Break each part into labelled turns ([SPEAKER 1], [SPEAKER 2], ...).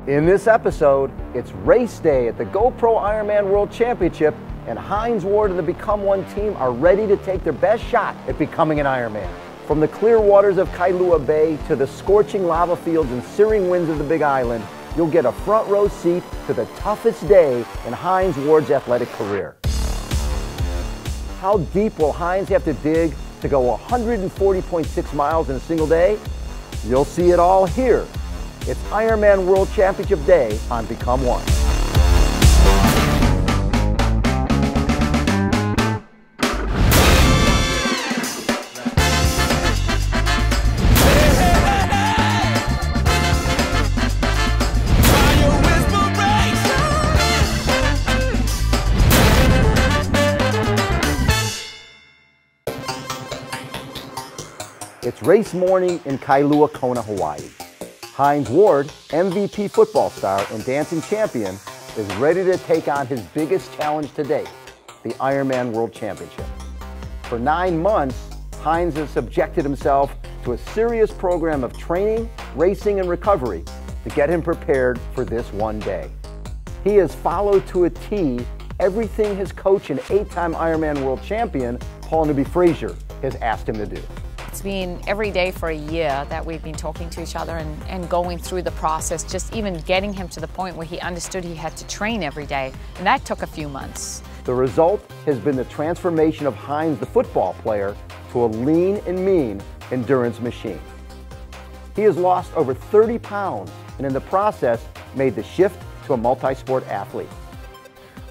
[SPEAKER 1] In this episode, it's race day at the GoPro Ironman World Championship, and Hines Ward and the Become One team are ready to take their best shot at becoming an Ironman. From the clear waters of Kailua Bay to the scorching lava fields and searing winds of the Big Island, you'll get a front row seat to the toughest day in Hines Ward's athletic career. How deep will Hines have to dig to go 140.6 miles in a single day? You'll see it all here. It's Ironman World Championship Day on Become One. It's race morning in Kailua, Kona, Hawaii. Hines Ward, MVP football star and dancing champion, is ready to take on his biggest challenge to date, the Ironman World Championship. For 9 months, Hines has subjected himself to a serious program of training, racing, and recovery to get him prepared for this one day. He has followed to a T everything his coach and 8-time Ironman World Champion, Paul Newby Frazier, has asked him to do.
[SPEAKER 2] It's been every day for a year that we've been talking to each other and going through the process, just even getting him to the point where he understood he had to train every day, and that took a few months.
[SPEAKER 1] The result has been the transformation of Hines, the football player, to a lean and mean endurance machine. He has lost over 30 pounds and in the process made the shift to a multi-sport athlete.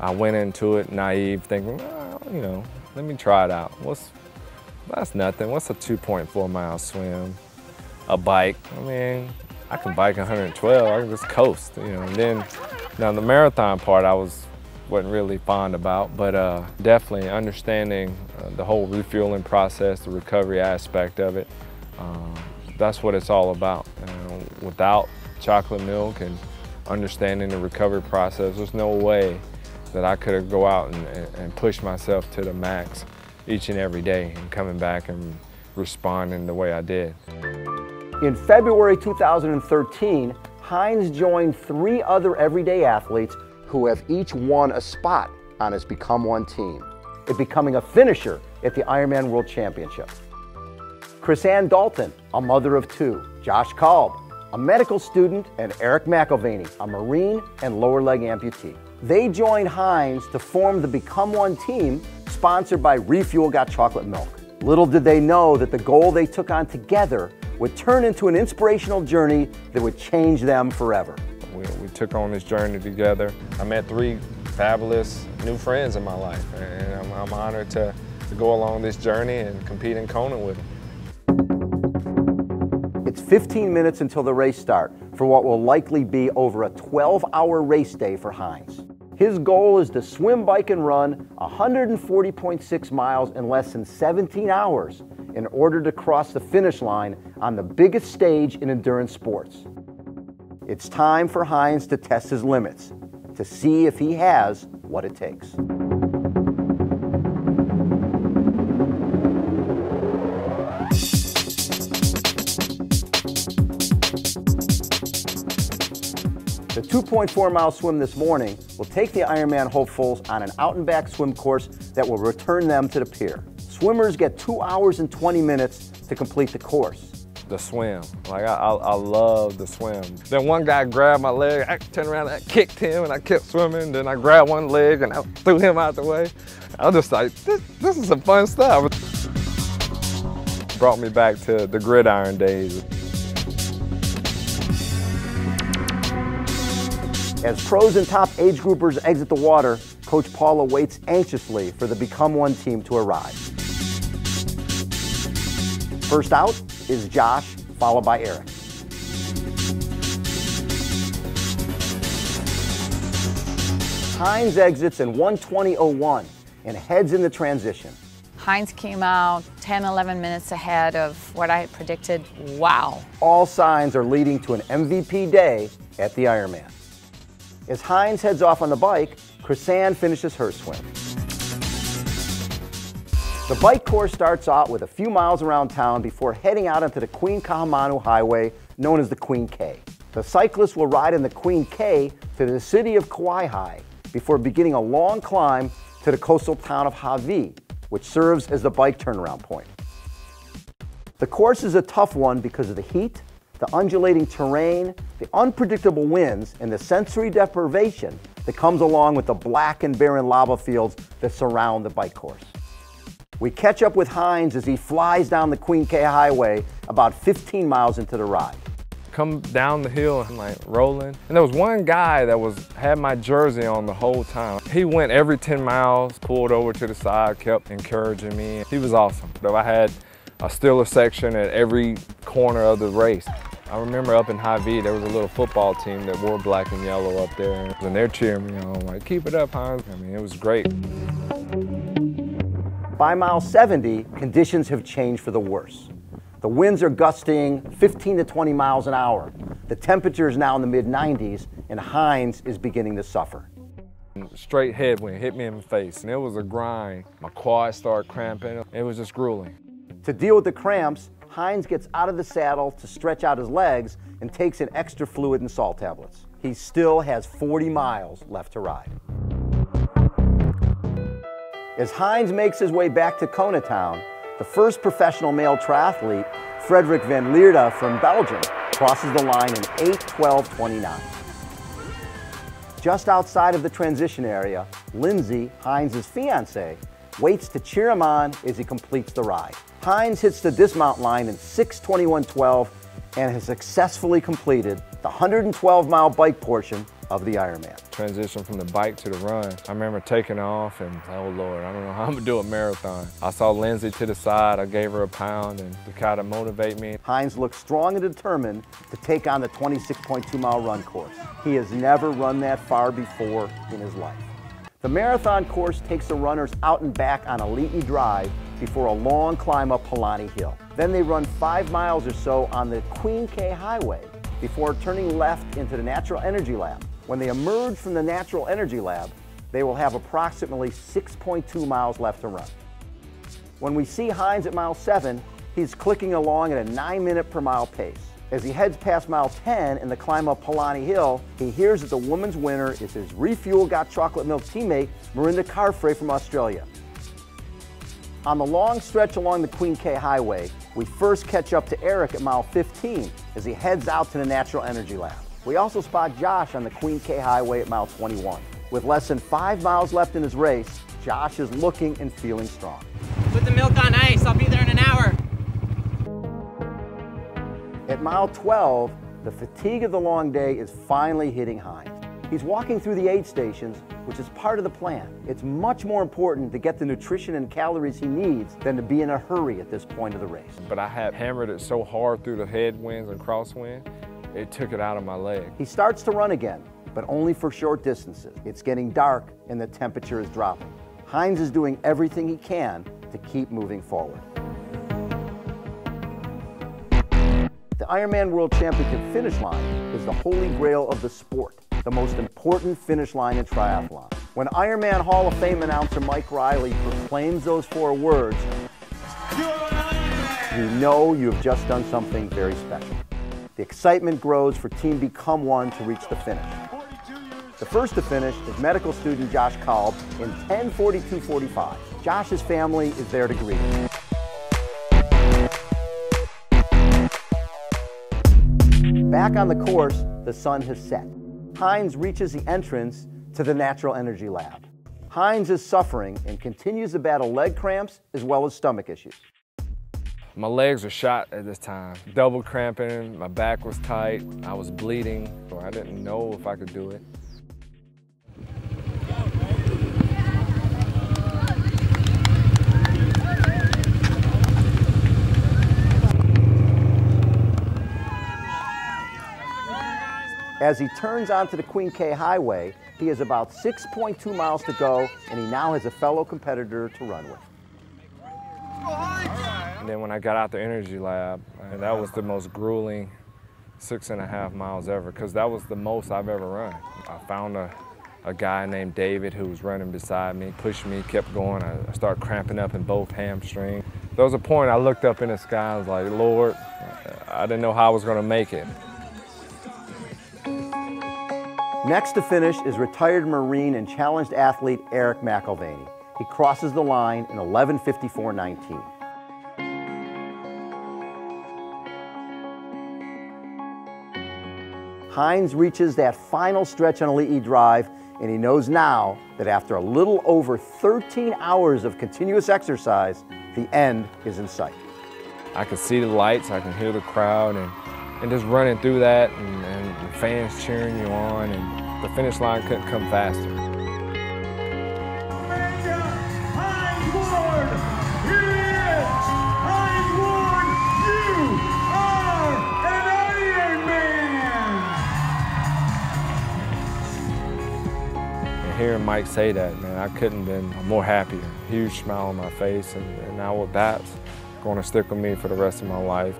[SPEAKER 3] I went into it naive, thinking, well, let me try it out. That's nothing. What's a 2.4 mile swim? A bike. I mean, I can bike 112. I can just coast, And then, the marathon part I wasn't really fond about, but definitely understanding the whole refueling process, the recovery aspect of it. That's what it's all about. Without chocolate milk and understanding the recovery process, there's no way that I could go out and push myself to the max each and every day and coming back and responding the way I did.
[SPEAKER 1] In February 2013, Hines joined 3 other everyday athletes who have each won a spot on his Become One team, it becoming a finisher at the Ironman World Championship. Chris-Ann Dalton, a mother of 2, Josh Kalb, a medical student, and Eric McElvaney, a Marine and lower leg amputee. They joined Hines to form the Become One team, sponsored by Refuel Got Chocolate Milk. Little did they know that the goal they took on together would turn into an inspirational journey that would change them forever.
[SPEAKER 3] We took on this journey together. I met 3 fabulous new friends in my life, and I'm honored to go along this journey and compete in Kona with them.
[SPEAKER 1] It's 15 minutes until the race start for what will likely be over a 12-hour race day for Hines. His goal is to swim, bike, and run 140.6 miles in less than 17 hours in order to cross the finish line on the biggest stage in endurance sports. It's time for Hines to test his limits, to see if he has what it takes. The 2.4 mile swim this morning will take the Ironman hopefuls on an out and back swim course that will return them to the pier. Swimmers get 2 hours and 20 minutes to complete the course.
[SPEAKER 3] The swim, I love the swim. Then one guy grabbed my leg, I turned around, I kicked him and I kept swimming. Then I grabbed one leg and I threw him out the way. I was just like, this is some fun stuff. Brought me back to the gridiron days.
[SPEAKER 1] As pros and top age groupers exit the water, Coach Paul awaits anxiously for the Become One team to arrive. First out is Josh, followed by Eric. Hines exits in 1:20.01 and heads in the transition.
[SPEAKER 2] Hines came out 10, 11 minutes ahead of what I had predicted. Wow.
[SPEAKER 1] All signs are leading to an MVP day at the Ironman. As Hines heads off on the bike, Chris-Ann finishes her swim. The bike course starts out with a few miles around town before heading out onto the Queen Kahamanu Highway, known as the Queen K. The cyclists will ride in the Queen K to the city of Kauai before beginning a long climb to the coastal town of Hawaii, which serves as the bike turnaround point. The course is a tough one because of the heat, the undulating terrain, the unpredictable winds, and the sensory deprivation that comes along with the black and barren lava fields that surround the bike course. We catch up with Hines as he flies down the Queen K Highway about 15 miles into the ride.
[SPEAKER 3] Come down the hill and like rolling. And there was one guy that had my jersey on the whole time. He went every 10 miles, pulled over to the side, kept encouraging me. He was awesome. I had a Steeler section at every corner of the race. I remember up in Hawaii, there was a little football team that wore black and yellow up there. And they're cheering me on, like, keep it up, Hines. I mean, it was great.
[SPEAKER 1] By mile 70, conditions have changed for the worse. The winds are gusting 15 to 20 miles an hour. The temperature is now in the mid-90s, and Hines is beginning to suffer.
[SPEAKER 3] Straight headwind hit me in the face, and it was a grind. My quads started cramping. It was just grueling.
[SPEAKER 1] To deal with the cramps, Hines gets out of the saddle to stretch out his legs and takes in extra fluid and salt tablets. He still has 40 miles left to ride. As Hines makes his way back to Konatown, the first professional male triathlete, Frederik van Lierde from Belgium, crosses the line in 8:12:29. Just outside of the transition area, Lindsay, Hines' fiancée, waits to cheer him on as he completes the ride. Hines hits the dismount line in 6:21:12 and has successfully completed the 112-mile bike portion of the Ironman.
[SPEAKER 3] Transition from the bike to the run. I remember taking off and, oh Lord, I don't know how I'm gonna do a marathon. I saw Lindsay to the side, I gave her a pound and to kind of motivate me.
[SPEAKER 1] Hines looks strong and determined to take on the 26.2-mile run course. He has never run that far before in his life. The marathon course takes the runners out and back on a Ali'i Drive before a long climb up Palani Hill. Then they run 5 miles or so on the Queen K Highway before turning left into the Natural Energy Lab. When they emerge from the Natural Energy Lab, they will have approximately 6.2 miles left to run. When we see Hines at mile 7, he's clicking along at a 9-minute per mile pace. As he heads past mile 10 in the climb up Palani Hill, he hears that the women's winner is his Refuel Got Chocolate Milk teammate, Mirinda Carfrae from Australia. On the long stretch along the Queen K Highway, we first catch up to Eric at mile 15 as he heads out to the Natural Energy Lab. We also spot Josh on the Queen K Highway at mile 21. With less than 5 miles left in his race, Josh is looking and feeling strong.
[SPEAKER 4] Put the milk on ice, I'll be there in an hour.
[SPEAKER 1] At mile 12, the fatigue of the long day is finally hitting Hines. He's walking through the aid stations, which is part of the plan. It's much more important to get the nutrition and calories he needs than to be in a hurry at this point of the race.
[SPEAKER 3] But I had hammered it so hard through the headwinds and crosswind, it took it out of my leg.
[SPEAKER 1] He starts to run again, but only for short distances. It's getting dark and the temperature is dropping. Hines is doing everything he can to keep moving forward. The Ironman World Championship finish line is the holy grail of the sport, the most important finish line in triathlon. When Ironman Hall of Fame announcer Mike Riley proclaims those 4 words, you know you've just done something very special. The excitement grows for Team Become One to reach the finish. The first to finish is medical student Josh Kalb in 10:42:45. Josh's family is there to greet him. Back on the course, the sun has set. Hines reaches the entrance to the Natural Energy Lab. Hines is suffering and continues to battle leg cramps as well as stomach issues.
[SPEAKER 3] My legs were shot at this time. Double cramping, my back was tight, I was bleeding, so I didn't know if I could do it.
[SPEAKER 1] As he turns onto the Queen K Highway, he has about 6.2 miles to go, and he now has a fellow competitor to run with.
[SPEAKER 3] And then when I got out the energy lab, that was the most grueling 6.5 miles ever, because that was the most I've ever run. I found a guy named David who was running beside me, pushed me, kept going. I started cramping up in both hamstrings. There was a point I looked up in the sky, I was like, Lord, I didn't know how I was gonna make it.
[SPEAKER 1] Next to finish is retired Marine and challenged athlete Eric McElvaney. He crosses the line in 11:54.19. Hines reaches that final stretch on Elite Drive, and he knows now that after a little over 13 hours of continuous exercise, the end is in sight.
[SPEAKER 3] I can see the lights, I can hear the crowd, and just running through that, and the fans cheering you on, and the finish line couldn't come faster.
[SPEAKER 5] Hines Ward! Here he is! Hines Ward, you are an Ironman!
[SPEAKER 3] And hearing Mike say that, man, I couldn't have been more happier. Huge smile on my face, and now that's going to stick with me for the rest of my life.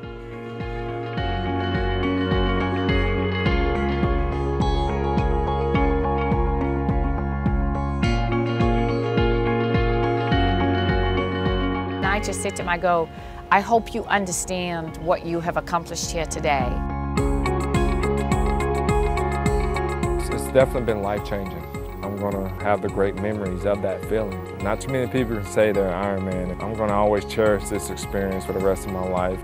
[SPEAKER 2] I just said to him, I go, I hope you understand what you have accomplished here today.
[SPEAKER 3] It's definitely been life-changing. I'm going to have the great memories of that feeling. Not too many people can say they're an Ironman. I'm going to always cherish this experience for the rest of my life.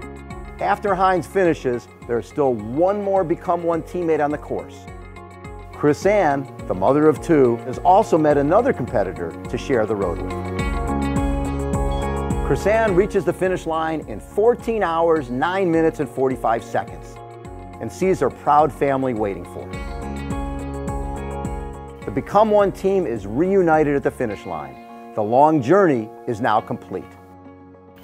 [SPEAKER 1] After Hines finishes, there's still one more Become One teammate on the course. Chris Ann, the mother of two, has also met another competitor to share the road with. Chris Ann reaches the finish line in 14 hours, 9 minutes, and 45 seconds, and sees her proud family waiting for her. The Become One team is reunited at the finish line. The long journey is now complete.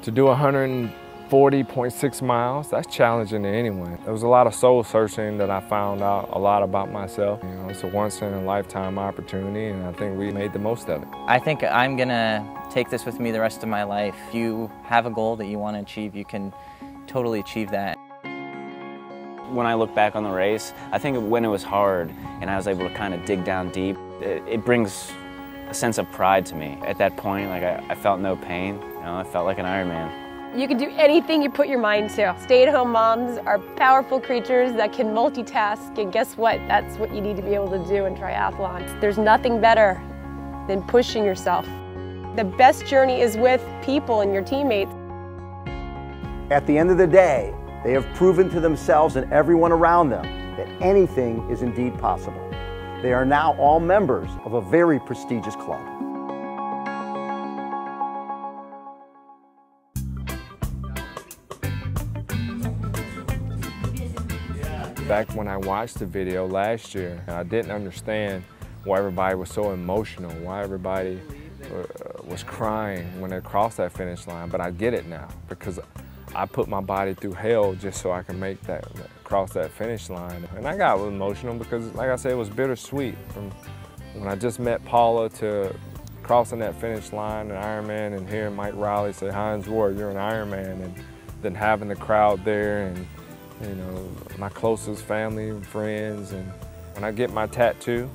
[SPEAKER 3] To do 140.6 miles, that's challenging to anyone. There was a lot of soul searching that I found out a lot about myself. You know, it's a once-in-a-lifetime opportunity, and I think we made the most of it.
[SPEAKER 6] I think I'm gonna take this with me the rest of my life. If you have a goal that you want to achieve, you can totally achieve that.
[SPEAKER 7] When I look back on the race, I think when it was hard and I was able to kind of dig down deep, it brings a sense of pride to me. At that point, like I felt no pain. You know, I felt like an Ironman.
[SPEAKER 8] You can do anything you put your mind to. Stay-at-home moms are powerful creatures that can multitask, and guess what? That's what you need to be able to do in triathlon. There's nothing better than pushing yourself. The best journey is with people and your teammates.
[SPEAKER 1] At the end of the day, they have proven to themselves and everyone around them that anything is indeed possible. They are now all members of a very prestigious club.
[SPEAKER 3] Back when I watched the video last year, I didn't understand why everybody was so emotional, why everybody was crying when they crossed that finish line, but I get it now because I put my body through hell just so I can make that, cross that finish line. And I got emotional because, like I said, it was bittersweet. From when I just met Paula to crossing that finish line in Ironman and hearing Mike Riley say, Hines Ward, you're an Ironman, and then having the crowd there and, you know, my closest family and friends. And when I get my tattoo,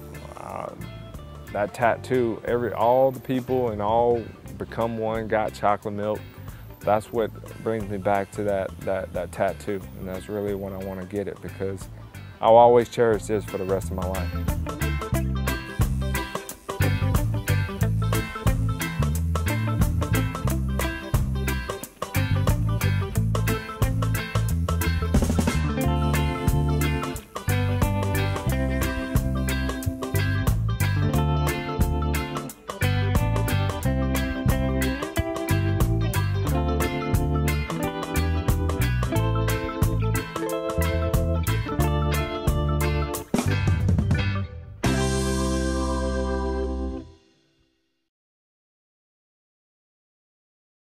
[SPEAKER 3] that tattoo, all the people and all Become One got chocolate milk. That's what brings me back to that tattoo, and that's really when I want to get it because I'll always cherish this for the rest of my life.